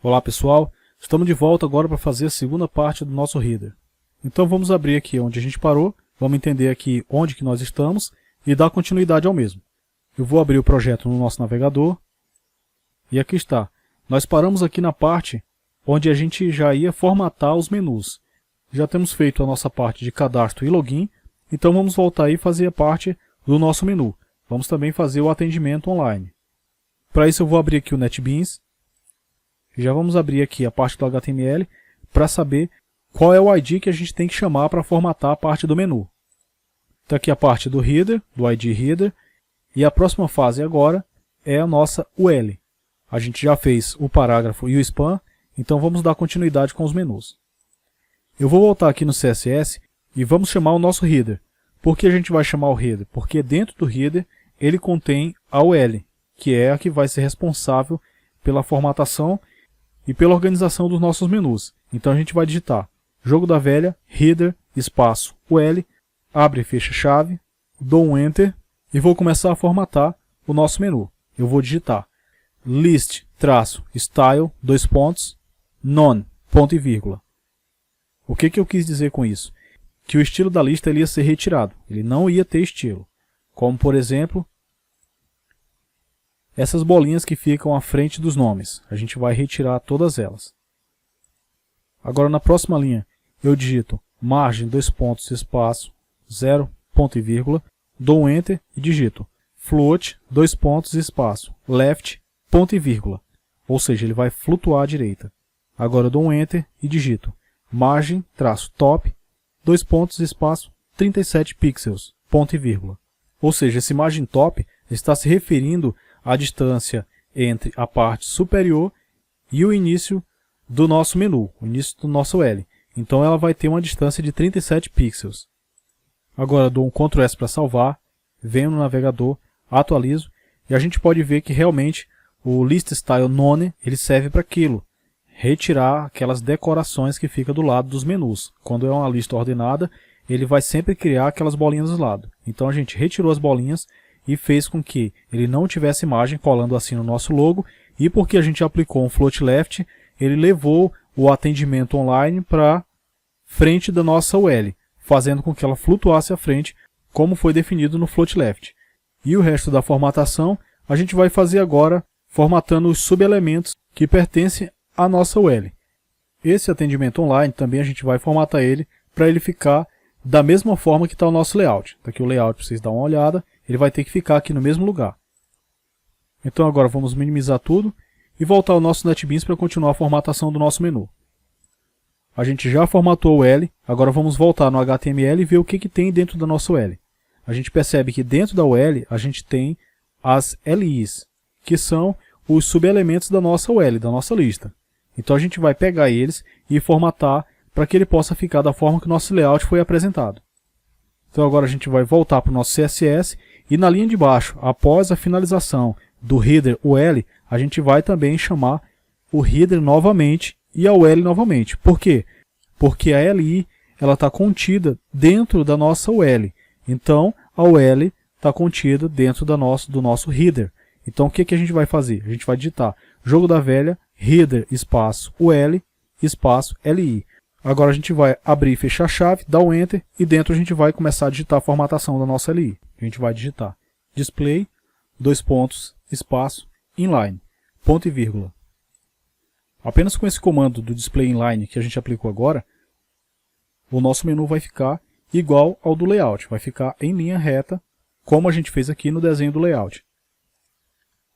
Olá pessoal, estamos de volta agora para fazer a segunda parte do nosso header. Então vamos abrir aqui onde a gente parou, vamos entender aqui onde que nós estamos e dar continuidade ao mesmo. Eu vou abrir o projeto no nosso navegador e aqui está. Nós paramos aqui na parte onde a gente já ia formatar os menus. Já temos feito a nossa parte de cadastro e login, então vamos voltar aí e fazer a parte do nosso menu. Vamos também fazer o atendimento online. Para isso eu vou abrir aqui o NetBeans. Já vamos abrir aqui a parte do HTML para saber qual é o ID que a gente tem que chamar para formatar a parte do menu. Então aqui a parte do header, do ID header, e a próxima fase agora é a nossa UL. A gente já fez o parágrafo e o span, então vamos dar continuidade com os menus. Eu vou voltar aqui no CSS e vamos chamar o nosso header. Por que a gente vai chamar o header? Porque dentro do header ele contém a UL, que é a que vai ser responsável pela formatação e pela organização dos nossos menus. Então a gente vai digitar jogo da velha, header, espaço, UL, abre e fecha chave, dou um enter e vou começar a formatar o nosso menu. Eu vou digitar list, style, none, ponto e vírgula. O que eu quis dizer com isso? Que o estilo da lista ele ia ser retirado, ele não ia ter estilo. Como por exemplo, essas bolinhas que ficam à frente dos nomes, a gente vai retirar todas elas. Agora na próxima linha, eu digito margem, espaço, 0, ponto e vírgula, dou um enter e digito float, espaço, left, ponto e vírgula. Ou seja, ele vai flutuar à direita. Agora eu dou um enter e digito margem, top, espaço, 37 pixels, ponto e vírgula. Ou seja, esse margem top está se referindo a distância entre a parte superior e o início do nosso menu, o início do nosso L. Então ela vai ter uma distância de 37 pixels. Agora dou um Ctrl S para salvar, venho no navegador, atualizo e a gente pode ver que realmente o list style none ele serve para aquilo, retirar aquelas decorações que ficam do lado dos menus. Quando é uma lista ordenada, ele vai sempre criar aquelas bolinhas do lado. Então a gente retirou as bolinhas e fez com que ele não tivesse imagem colando assim no nosso logo, e porque a gente aplicou um float left, ele levou o atendimento online para frente da nossa UL, fazendo com que ela flutuasse à frente, como foi definido no float left. E o resto da formatação a gente vai fazer agora formatando os subelementos que pertencem à nossa UL. Esse atendimento online também a gente vai formatar ele para ele ficar da mesma forma que está o nosso layout. Está aqui o layout para vocês darem uma olhada. Ele vai ter que ficar aqui no mesmo lugar. Então agora vamos minimizar tudo e voltar ao nosso NetBeans para continuar a formatação do nosso menu. A gente já formatou o L, agora vamos voltar no HTML e ver o que tem dentro da nossa UL. A gente percebe que dentro da UL a gente tem as LIs, que são os subelementos da nossa UL, da nossa lista. Então a gente vai pegar eles e formatar para que ele possa ficar da forma que o nosso layout foi apresentado. Então agora a gente vai voltar para o nosso CSS e na linha de baixo, após a finalização do header UL, a gente vai também chamar o header novamente e a UL novamente. Por quê? Porque a LI está contida dentro da nossa UL. Então a UL está contida dentro do nosso header. Então o que a gente vai fazer? A gente vai digitar jogo da velha, header, espaço, UL, espaço, LI. Agora a gente vai abrir e fechar a chave, dar um enter e dentro a gente vai começar a digitar a formatação da nossa LI. A gente vai digitar display, espaço, inline, ponto e vírgula. Apenas com esse comando do display inline que a gente aplicou agora, o nosso menu vai ficar igual ao do layout, vai ficar em linha reta, como a gente fez aqui no desenho do layout.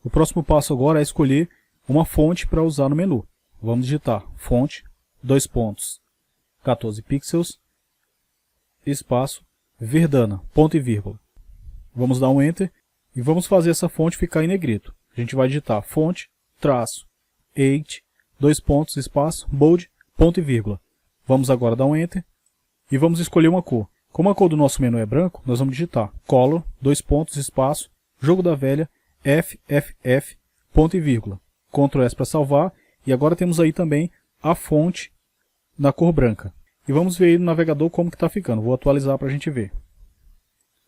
O próximo passo agora é escolher uma fonte para usar no menu. Vamos digitar fonte, 14 pixels, espaço, Verdana, ponto e vírgula. Vamos dar um enter e vamos fazer essa fonte ficar em negrito. A gente vai digitar fonte, 8, espaço, bold, ponto e vírgula. Vamos agora dar um enter e vamos escolher uma cor. Como a cor do nosso menu é branco, nós vamos digitar color, espaço, jogo da velha, FFF, ponto e vírgula. Ctrl S para salvar e agora temos aí também a fonte na cor branca. E vamos ver aí no navegador como que está ficando. Vou atualizar para a gente ver.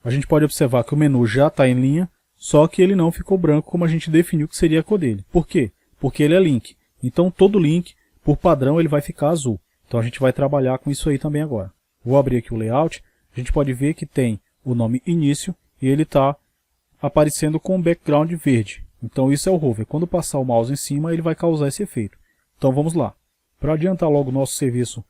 A gente pode observar que o menu já está em linha, só que ele não ficou branco como a gente definiu que seria a cor dele. Por quê? Porque ele é link. Então todo link, por padrão, ele vai ficar azul. Então a gente vai trabalhar com isso aí também agora. Vou abrir aqui o layout, a gente pode ver que tem o nome início e ele está aparecendo com um background verde. Então isso é o hover. Quando passar o mouse em cima, ele vai causar esse efeito. Então vamos lá. Para adiantar logo o nosso serviço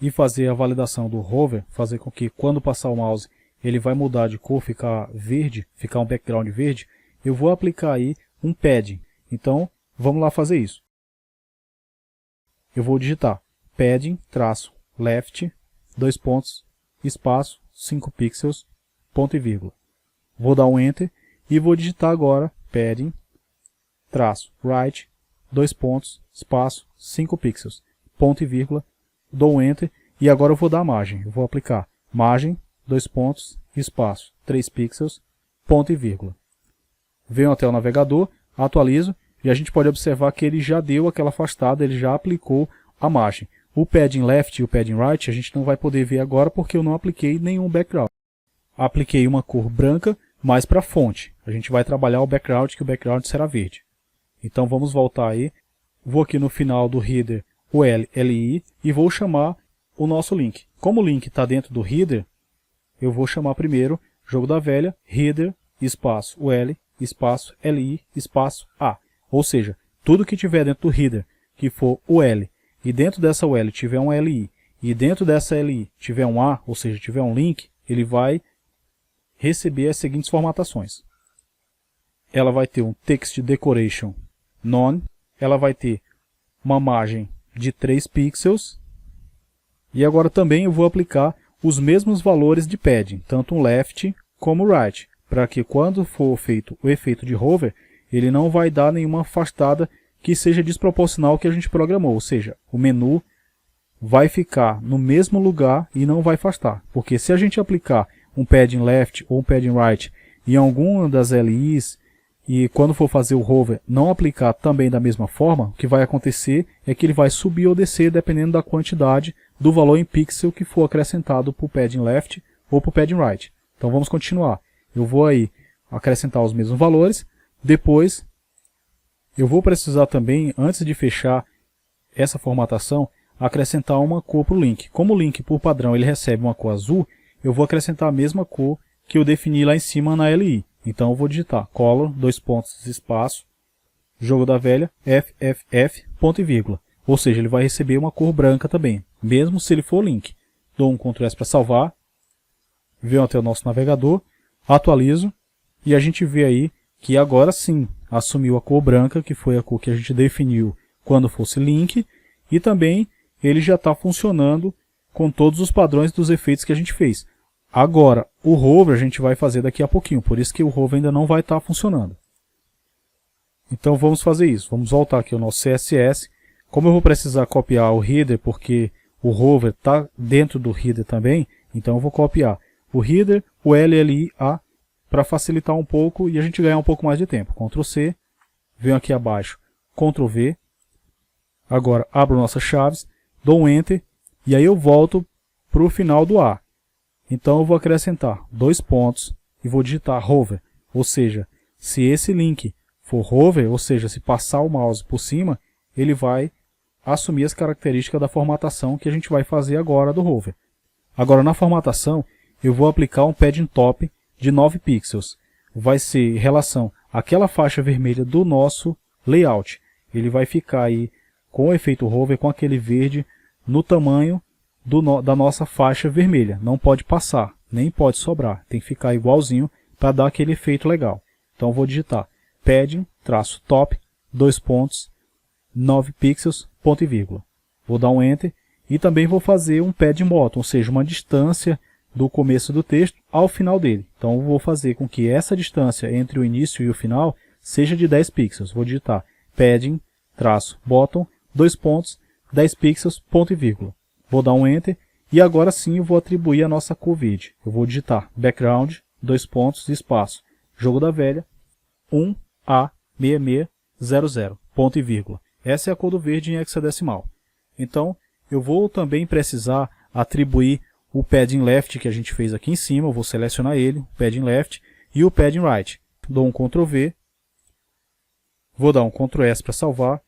e fazer a validação do hover, fazer com que quando passar o mouse ele vai mudar de cor, ficar verde, ficar um background verde, eu vou aplicar aí um padding. Então vamos lá fazer isso. Eu vou digitar padding, traço, left, 2 pontos, espaço, 5 pixels, ponto e vírgula. Vou dar um enter e vou digitar agora padding, traço, right, 2 pontos, espaço, 5 pixels, ponto e vírgula, dou um enter e agora eu vou dar a margem. Eu vou aplicar margem, 2 pontos, espaço, 3 pixels, ponto e vírgula. Venho até o navegador, atualizo e a gente pode observar que ele já deu aquela afastada, ele já aplicou a margem. O padding left e o padding right a gente não vai poder ver agora porque eu não apliquei nenhum background. Apliquei uma cor branca, mais para a fonte. A gente vai trabalhar o background, que o background será verde. Então vamos voltar aí. Vou aqui no final do header o LI e vou chamar o nosso link. Como o link está dentro do header, eu vou chamar primeiro jogo da velha, header, espaço UL, espaço LI, espaço A. Ou seja, tudo que tiver dentro do header, que for UL, e dentro dessa UL tiver um LI, e dentro dessa LI tiver um A, ou seja, tiver um link, ele vai receber as seguintes formatações. Ela vai ter um text decoration none, ela vai ter uma margem de 3 pixels, e agora também eu vou aplicar os mesmos valores de padding, tanto um left como right, para que quando for feito o efeito de hover, ele não vai dar nenhuma afastada que seja desproporcional ao que a gente programou, ou seja, o menu vai ficar no mesmo lugar e não vai afastar, porque se a gente aplicar um padding left ou um padding right em alguma das LIs e quando for fazer o hover não aplicar também da mesma forma, o que vai acontecer é que ele vai subir ou descer dependendo da quantidade do valor em pixel que for acrescentado para o padding left ou para o padding right. Então vamos continuar. Eu vou aí acrescentar os mesmos valores, depois eu vou precisar também, antes de fechar essa formatação, acrescentar uma cor para o link. Como o link por padrão ele recebe uma cor azul, eu vou acrescentar a mesma cor que eu defini lá em cima na LI. Então eu vou digitar color, 2 pontos, espaço, jogo da velha, FFF, ponto e vírgula. Ou seja, ele vai receber uma cor branca também, mesmo se ele for link. Dou um Ctrl S para salvar, venho até o nosso navegador, atualizo e a gente vê aí que agora sim assumiu a cor branca, que foi a cor que a gente definiu quando fosse link, e também ele já está funcionando com todos os padrões dos efeitos que a gente fez. Agora, o hover a gente vai fazer daqui a pouquinho, por isso que o hover ainda não vai estar funcionando. Então vamos fazer isso, vamos voltar aqui ao nosso CSS. Como eu vou precisar copiar o header, porque o hover está dentro do header também, então eu vou copiar o header, o LLIA, para facilitar um pouco e a gente ganhar um pouco mais de tempo. Ctrl C, venho aqui abaixo, Ctrl V, agora abro nossas chaves, dou um Enter e aí eu volto para o final do A. Então eu vou acrescentar 2 pontos e vou digitar hover, ou seja, se esse link for hover, ou seja, se passar o mouse por cima, ele vai assumir as características da formatação que a gente vai fazer agora do hover. Agora na formatação eu vou aplicar um padding top de 9 pixels. Vai ser em relação àquela faixa vermelha do nosso layout. Ele vai ficar aí com o efeito hover, com aquele verde no tamanho da nossa faixa vermelha. Não pode passar, nem pode sobrar. Tem que ficar igualzinho para dar aquele efeito legal. Então eu vou digitar padding, traço top, 2 pontos, 9 pixels, ponto e vírgula. Vou dar um Enter e também vou fazer um padding bottom, ou seja, uma distância do começo do texto ao final dele. Então eu vou fazer com que essa distância entre o início e o final seja de 10 pixels. Vou digitar padding, traço, bottom, 2 pontos, 10 pixels, ponto e vírgula. Vou dar um Enter e agora sim eu vou atribuir a nossa cor verde. Eu vou digitar background, 2 pontos, espaço, jogo da velha, 1A6600, ponto e vírgula. Essa é a cor do verde em hexadecimal. Então eu vou também precisar atribuir o padding left que a gente fez aqui em cima, eu vou selecionar ele, o padding left e o padding right. Dou um Ctrl V, vou dar um Ctrl S para salvar,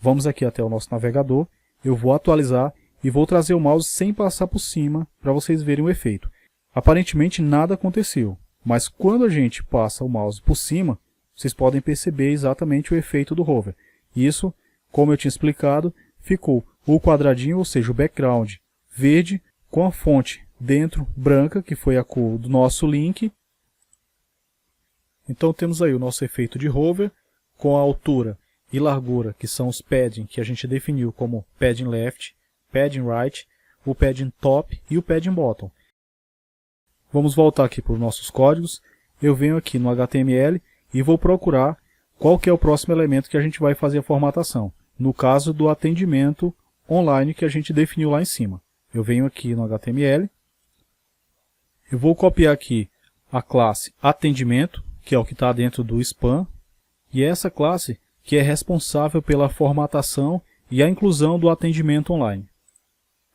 Vamos aqui até o nosso navegador, eu vou atualizar e vou trazer o mouse sem passar por cima para vocês verem o efeito. Aparentemente nada aconteceu, mas quando a gente passa o mouse por cima, vocês podem perceber exatamente o efeito do hover. Isso, como eu tinha explicado, ficou o quadradinho, ou seja, o background verde, com a fonte dentro branca, que foi a cor do nosso link. Então temos aí o nosso efeito de hover, com a altura e largura, que são os padding que a gente definiu como padding left, padding right, o padding top e o padding bottom. Vamos voltar aqui para os nossos códigos. Eu venho aqui no HTML e vou procurar qual que é o próximo elemento que a gente vai fazer a formatação. No caso do atendimento online que a gente definiu lá em cima. Eu venho aqui no HTML, eu vou copiar aqui a classe atendimento, que é o que está dentro do span, e é essa classe que é responsável pela formatação e a inclusão do atendimento online.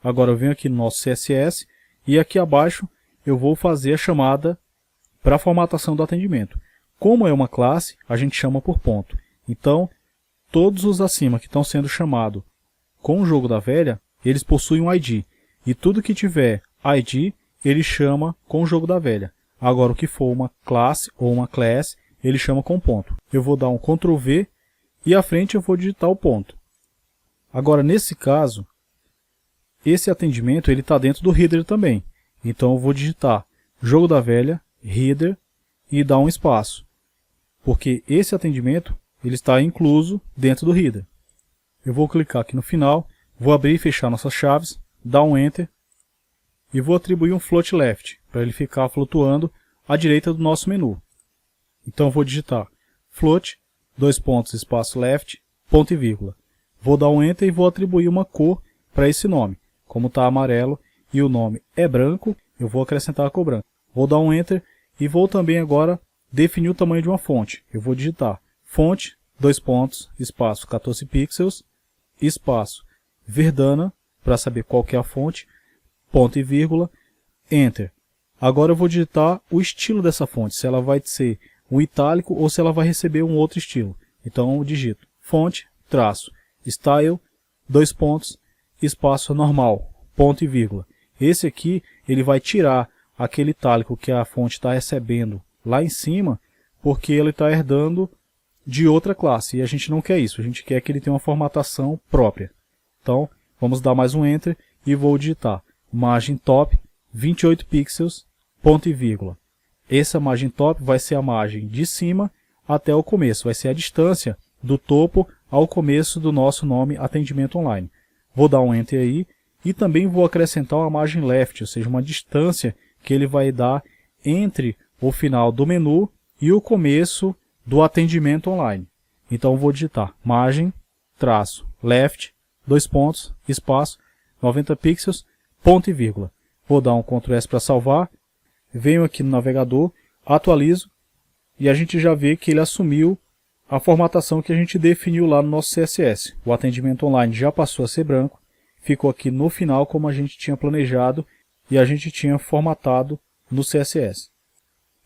Agora eu venho aqui no nosso CSS e aqui abaixo eu vou fazer a chamada para a formatação do atendimento. Como é uma classe, a gente chama por ponto. Então, todos os acima que estão sendo chamados com o jogo da velha, eles possuem um ID. E tudo que tiver ID, ele chama com o jogo da velha. Agora, o que for uma classe ou uma class, ele chama com ponto. Eu vou dar um Ctrl V e à frente eu vou digitar o ponto. Agora, nesse caso, esse atendimento está dentro do header também. Então, eu vou digitar jogo da velha, header, e dar um espaço. Porque esse atendimento ele está incluso dentro do header. Eu vou clicar aqui no final, vou abrir e fechar nossas chaves, dar um Enter, e vou atribuir um float left, para ele ficar flutuando à direita do nosso menu. Então, eu vou digitar float, espaço left, ponto e vírgula. Vou dar um Enter e vou atribuir uma cor para esse nome. Como está amarelo e o nome é branco, eu vou acrescentar a cor branca. Vou dar um Enter e vou também agora definir o tamanho de uma fonte. Eu vou digitar fonte, espaço 14 pixels, espaço Verdana, para saber qual que é a fonte, ponto e vírgula, Enter. Agora eu vou digitar o estilo dessa fonte, se ela vai ser um itálico ou se ela vai receber um outro estilo. Então eu digito fonte, traço, style, espaço normal, ponto e vírgula. Esse aqui ele vai tirar aquele itálico que a fonte está recebendo lá em cima, porque ele está herdando de outra classe, e a gente não quer isso, a gente quer que ele tenha uma formatação própria. Então, vamos dar mais um Enter e vou digitar margem top 28 pixels, ponto e vírgula. Essa margem top vai ser a margem de cima até o começo, vai ser a distância do topo ao começo do nosso nome atendimento online. Vou dar um Enter aí e também vou acrescentar uma margem left, ou seja, uma distância que ele vai dar entre o final do menu e o começo do atendimento online. Então vou digitar margem, traço, left, espaço, 90 pixels, ponto e vírgula. Vou dar um Ctrl S para salvar, venho aqui no navegador, atualizo e a gente já vê que ele assumiu a formatação que a gente definiu lá no nosso CSS. O atendimento online já passou a ser branco, ficou aqui no final como a gente tinha planejado e a gente tinha formatado no CSS.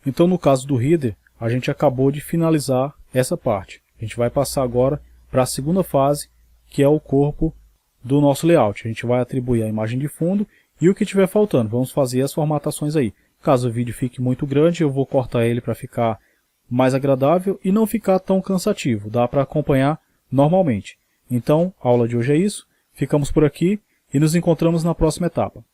Então no caso do header, a gente acabou de finalizar essa parte. A gente vai passar agora para a segunda fase, que é o corpo do nosso layout. A gente vai atribuir a imagem de fundo e o que estiver faltando. Vamos fazer as formatações aí. Caso o vídeo fique muito grande, eu vou cortar ele para ficar mais agradável e não ficar tão cansativo. Dá para acompanhar normalmente. Então, a aula de hoje é isso. Ficamos por aqui e nos encontramos na próxima etapa.